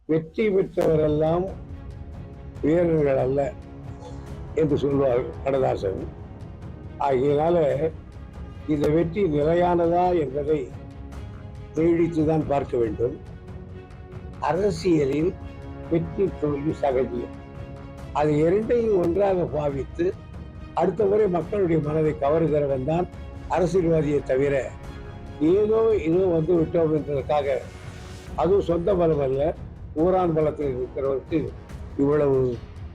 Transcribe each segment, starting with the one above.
வெற்றி பெற்றவரெல்லாம் வீரர்கள் அல்ல என்று சொல்வார் கண்ணதாசன். ஆகையினால இந்த வெற்றி நிலையானதா என்பதை நீடித்துதான் பார்க்க வேண்டும். அரசியலில் வெற்றி தோல்வி சகஜம். அது இரண்டையும் ஒன்றாக பாவித்து அடுத்த முறை மக்களுடைய மனதை கவருகிறவன் தான் அரசியல்வாதியை தவிர ஏதோ வந்து விட்டோம் என்பதற்காக, அதுவும் சொந்த பலம் அல்ல, ஊரான் பலத்தில் இருக்கிறவருக்கு இவ்வளவு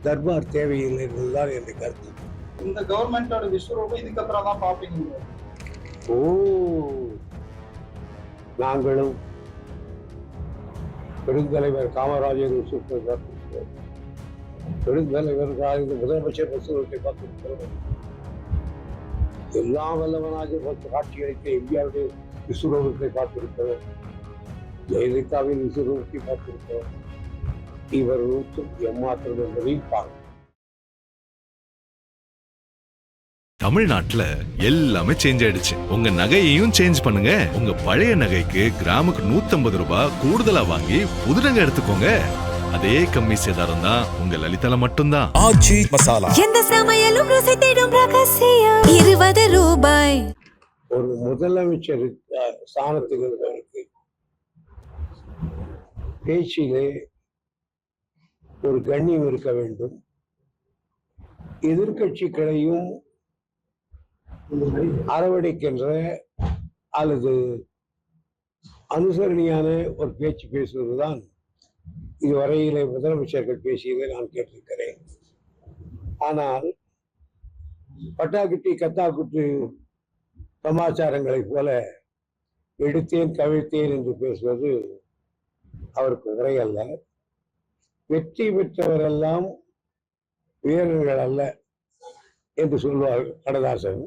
தர்பார் தேவையில்லை என்பதுதான் என்னுடைய கருத்து. இந்த கவர்மெண்டோட விஸ்வரூபம் இதுக்கப்புறம் தான் பார்ப்பீங்க. ஓ, நாங்களும் பெருந்தலைவர் காமராஜர் விஸ்வரூபத்தை பார்த்திருக்கிறோம், பெருந்தலைவர் முதலமைச்சர் விஸ்வரூபத்தை பார்த்திருக்கிறோம், எல்லாம் வல்லவனாக காட்சியளித்த எம்ஜிஆருடைய விஸ்வரூபத்தை பார்த்திருக்கிறோம், ஜெயலலிதாவின் விஸ்வரூபத்தை பார்த்திருக்கிறோம். இவர் எம்மாத்திரம் என்பதையும் பார்க்கிறோம். தமிழ்நாட்டுல எல்லாமே சேஞ்ச் ஆயிடுச்சு. உங்க நகையையும் சேஞ்ச் பண்ணுங்க. உங்க பழைய நகைக்கு கிராமுக்கு 150 ரூபாய் கூடுதலா வாங்கி புது நகை எடுத்துக்கோங்க. அதே கம்மி சேதாரம் தான் உங்க லலிதால மட்டும்தான். ஆச்சி மசாலா, எந்த சமையலும் ருசி தேடும் ரகசியம் 20 ரூபாய். ஒரு முதலமைச்சர் ஸ்தானத்துக்கு இருந்தவருக்கு பேச்சிலே ஒரு கண்ணியம் இருக்க வேண்டும். எதிர்கட்சிகளையும் அரவணைக்கின்ற அல்லது அனுசரணியான ஒரு பேச்சு பேசுவதுதான் இதுவரையிலே முதலமைச்சர்கள் பேசியதை நான் கேட்டிருக்கிறேன். ஆனால் பட்டாக்குட்டி கத்தாக்குட்டி சமாச்சாரங்களைப் போல எடுத்தேன் கவிழ்த்தேன் என்று பேசுவது அவருக்கு உரையல்ல. வெற்றி பெற்றவரெல்லாம் வீரர்கள் அல்ல என்று சொல்வார் கண்ணதாசன்.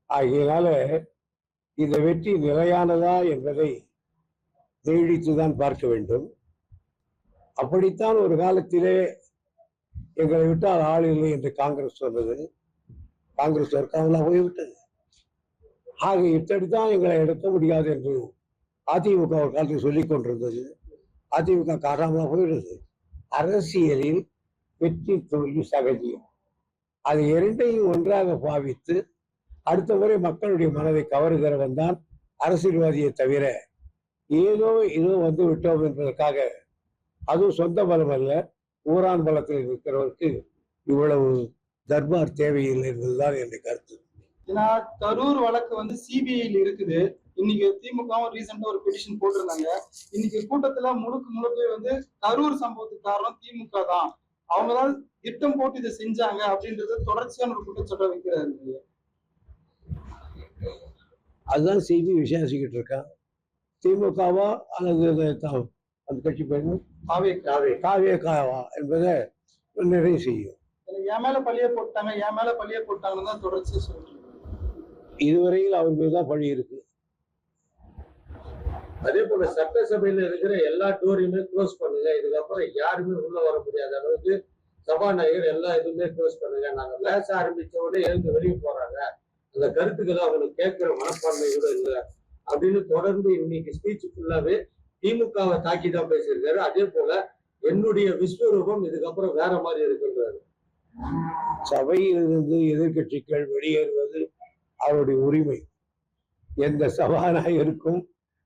ஆகையினால இந்த வெற்றி நிலையானதா என்பதை நீடித்துதான் பார்க்க வேண்டும். அப்படித்தான் ஒரு காலத்திலே எங்களை விட்டால் ஆள் இல்லை என்று காங்கிரஸ் சொன்னது. காங்கிரஸ் இருக்காங்களா போய்விட்டது. ஆக இப்படித்தான் எங்களை எடுக்க முடியாது என்று அதிமுக ஒரு காலத்தில் சொல்லிக் கொண்டிருந்தது. அதிமுக காரணமா போயிடுது. அரசியலில் வெற்றி தோல்வி சகஜம். அது இரண்டையும் ஒன்றாக பாவித்து அடுத்த முறை மக்களுடைய மனதை கவருகிறவன் தான் அரசியல்வாதியை தவிர ஏதோ வந்து விட்டோம் என்பதற்காக, அதுவும் சொந்த பலம் அல்ல, ஊரான் பலத்தில் இருக்கிறவருக்கு இவ்வளவு தர்பார் தேவையில்லை என்பதுதான் என்னுடைய கருத்து. ஏன்னா கரூர் வழக்கு வந்து சிபிஐல இருக்குது. இன்னைக்கு திமுகவும் ரீசெண்டா ஒரு பெட்டிஷன் போட்டிருந்தாங்க. இன்னைக்கு கூட்டத்துல முழுக்க வந்து கரூர் சம்பவத்துக்கு காரணம் திமுக தான், அவங்கதான் திட்டம் போட்டு இதை செஞ்சாங்க அப்படின்றது தொடர்ச்சியான ஒரு குற்றச்சாட்டை வைக்கிறாரு. அதுதான் செய்தி விசாரிச்சுக்கிட்டு இருக்கான். திமுகவா அல்லது அந்த கட்சி பேர் காவியக்காவா என்பதை நிறைவு செய்யும். என் மேல பழிய போட்டாங்கன்னு தான் தொடர்ச்சியா சொல்றேன். இதுவரையில் அவர் மீதுதான் பழி இருக்கு. அதே போல சட்டசபையில இருக்கிற எல்லா டோரையுமே க்ளோஸ் பண்ணுங்க. இதுக்கப்புறம் யாருமே உள்ள வர முடியாத அளவுக்கு சபாநாயகர் எல்லா இதுவுமே க்ளோஸ் பண்ணுங்க. நாங்க பேச ஆரம்பிச்ச உடனே எழுந்து வெளியே போறாங்க, அந்த கருத்துக்களை அவங்களுக்கு கேட்கிற மனப்பான்மை கூட இல்லை அப்படின்னு தொடர்ந்து இன்னைக்கு ஸ்பீச் ஃபுல்லாவே திமுகவை தாக்கி தான் பேசியிருக்காரு. அதே போல என்னுடைய விஸ்வரூபம் இதுக்கப்புறம் வேற மாதிரி இருக்குன்றாரு. சபையிலிருந்து எதிர்கட்சிகள் வெளியேறுவது அவருடைய உரிமை. எந்த சபாநாயகருக்கும்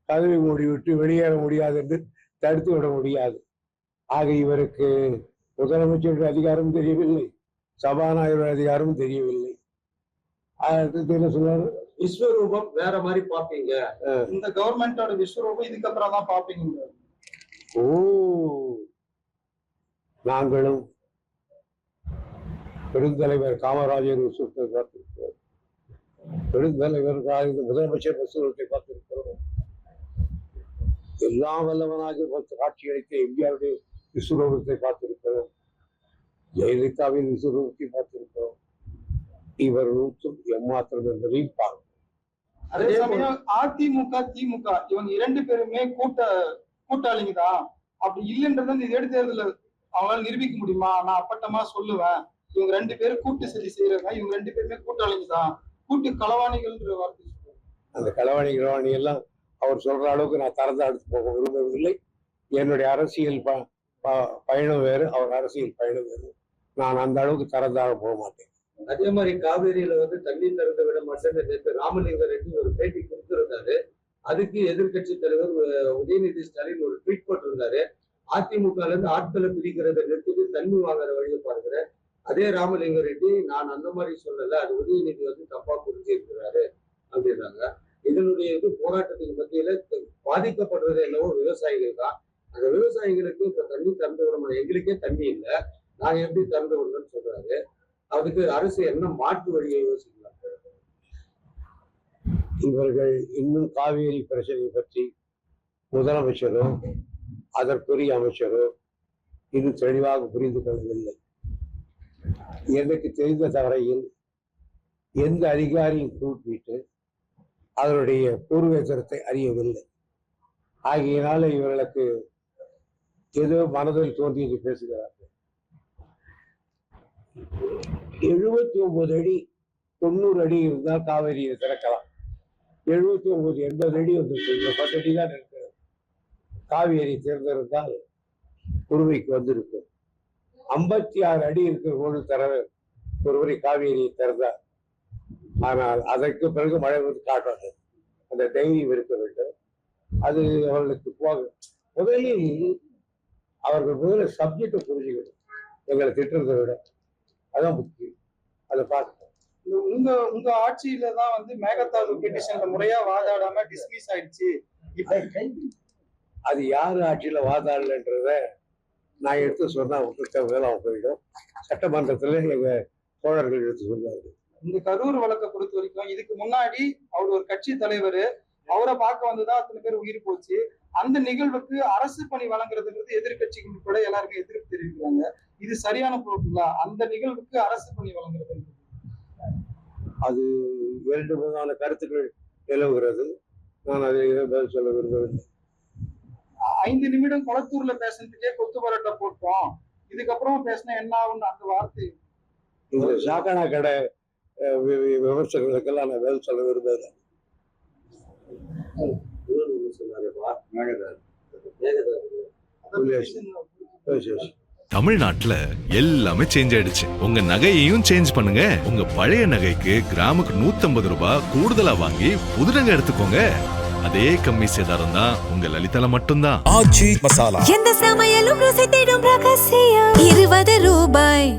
கதவை மூடிவிட்டு வெளியேற முடியாது என்று தடுத்து விட முடியாது. ஆக இவருக்கு முதலமைச்சருடைய அதிகாரம் தெரியவில்லை, சபாநாயகருடைய அதிகாரம் தெரியவில்லை. என்ன சொல்றாரு, விஸ்வரூபம் வேற மாதிரி பாப்பீங்க. இந்த கவர்மெண்டோட விஸ்வரூபம் இதுக்கப்புறம் தான் பாப்பீங்க. ஓ, நாங்களும் பெருந்தலைவர் காமராஜர் விஸ்வரூபத்தை பார்த்திருக்கிறோம், பெருந்தலைவர் முதலமைச்சர் விஸ்வரூபத்தை பார்த்திருக்கிறோம், எல்லாம் வல்லவனாக காட்சியளித்த எம்ஜிஆருடைய விஸ்வரூபத்தை பார்த்திருக்கிறோம், ஜெயலலிதாவின் விஸ்வரூபத்தை பார்த்திருக்கிறோம். இவர் எம்மாத்திரம் என்பதையும் பார்க்கணும். அதே சமயம் அதிமுக திமுக இவங்க 2 பேருமே கூட்டாளிங்க தான். அப்படி இல்லைன்றது இந்த இடைத்தேர்தல அவங்களால நிரூபிக்க முடியுமா? நான் அப்பட்டமா சொல்லுவேன், இவங்க 2 பேரும் கூட்டு சரி செய்யறாங்க, இவங்க 2 பேருமே கூட்டாளிங்க தான், கூட்டு களவாணிகள்ன்ற வார்த்தை சொல்லுவாங்க. அந்த களவாணி எல்லாம் அவர் சொல்ற அளவுக்கு நான் தரந்தா எடுத்து போக விரும்பவில்லை. என்னுடைய அரசியல் பயணம் வேறு, அவர் அரசியல் பயணம் வேறு. நான் அந்த அளவுக்கு தரதாக போக மாட்டேன். அதே மாதிரி காவேரியில தண்ணி திறந்து விட மாட்டேன்னு நேற்று ராமலிங்க ரெட்டி ஒரு பேட்டி கொடுத்திருந்தாரு. அதுக்கு எதிர்கட்சி தலைவர் உதயநிதி ஸ்டாலின் ஒரு ட்வீட் போட்டிருந்தாரு. அதிமுக இருந்து ஆட்களை பிரிக்கிறத நிறுத்திட்டு தண்ணி வாங்குற வழியை பாருங்கிற அதே ராமலிங்க ரெட்டி, நான் அந்த மாதிரி சொல்லல, அது உதயநிதி தப்பா புரிஞ்சிருக்கிறாரு அப்படின்றாங்க. இதனுடைய போராட்டத்துக்கு மத்தியில பாதிக்கப்படுறது என்னவோ விவசாயிகள் தான். அந்த விவசாயிகளுக்கு இப்ப தண்ணி திறந்து விட முடியும், எங்களுக்கே தண்ணி இல்லை, நாங்க எப்படி திறந்து விடணும்னு சொல்றாரு. அதுக்கு அரசு என்ன மாற்று வழியை யோசிக்கலாம்? இவர்கள் இன்னும் காவேரி பிரச்சனை பற்றி முதலமைச்சரோ அதற்குரிய அமைச்சரோ இன்னும் தெளிவாக புரிந்து கொள்ளவில்லை. எனக்கு தெரிந்த தவறையில் எந்த அதிகாரியும் கூப்பிட்டு அதனுடைய பூர்வேதரத்தை அறியவில்லை. ஆகியனால இவர்களுக்கு ஏதோ மனதில் தோன்றியது பேசுகிறார்கள். 79 அடி 90 அடி இருந்தால் காவேரியை திறக்கலாம். 79 80 அடி 10 அடி தான் இருக்கிறது. காவேரி திறந்திருந்தால் குருவைக்கு வந்திருக்கும். 56 அடி இருக்கிற போது ஒருவரை காவேரியை திறந்தார். ஆனால் அதற்கு பிறகு மழை காட்டாது. அந்த தைரியம் இருக்க வேண்டும். அது அவர்களுக்கு முதலில் அவர்கள் சப்ஜெக்டை புரிஞ்சுக்கணும். எங்களை திட்டுறதை விட அதான் முக்கியம். அதை பார்க்கணும். உங்க ஆட்சியில தான் மேகதாது பெட்டிஷன் முறையா வாதாடாம டிஸ்மிஸ் ஆயிடுச்சு. அது யாரு ஆட்சியில வாதாடலன்றத நான் எடுத்து சொன்னா வேலை போயிடும். சட்டமன்றத்துல எங்க தோழர்கள் எடுத்து சொன்னார்கள். இந்த கரூர் வழக்கை பொறுத்த வரைக்கும் இதுக்கு முன்னாடி அவர் ஒரு கட்சி தலைவர், அவரை பார்க்க வந்துதான் அத்தனை பேர் உயிர் போச்சு. அந்த நிகழ்வுக்கு அரசு பணி வழங்குறதுன்றது எதிர்கட்சிகள் கூட எல்லாருமே எதிர்ப்பு தெரிவிக்கிறாங்க. இது சரியான பொறுப்புங்களா? அந்த நிகழ்வுக்கு அரசு பணி வழங்குறது அது 2 விதமான கருத்துக்கள் நிலவுகிறது. நான் அதை பதில் சொல்ல விரும்பவில்லை. 5 நிமிடம் கொளத்தூர்ல பேசுறதுக்கே கொத்து பரோட்டா போட்டோம், இதுக்கப்புறம் பேசினா என்ன ஆகும்னு அந்த வார்த்தை. இந்த சாக்கானா கடை விமர்சனங்களுக்கெல்லாம் நான் பதில் சொல்ல விரும்பல. தமிழ்நாட்டுல எல்லாமே சேஞ்ச் ஆயிடுச்சு. உங்க நகையையும் சேஞ்ச் பண்ணுங்க. உங்க பழைய நகைக்கு கிராமுக்கு 150 ரூபாய் கூடுதலா வாங்கி புது நகை எடுத்துக்கோங்க. அதே கம்மி சேதாரம் தான் உங்க லலிதால மட்டும்தான். எந்த சமையலும் ருசி தேடும் ரகசியம் 20 ரூபாய்.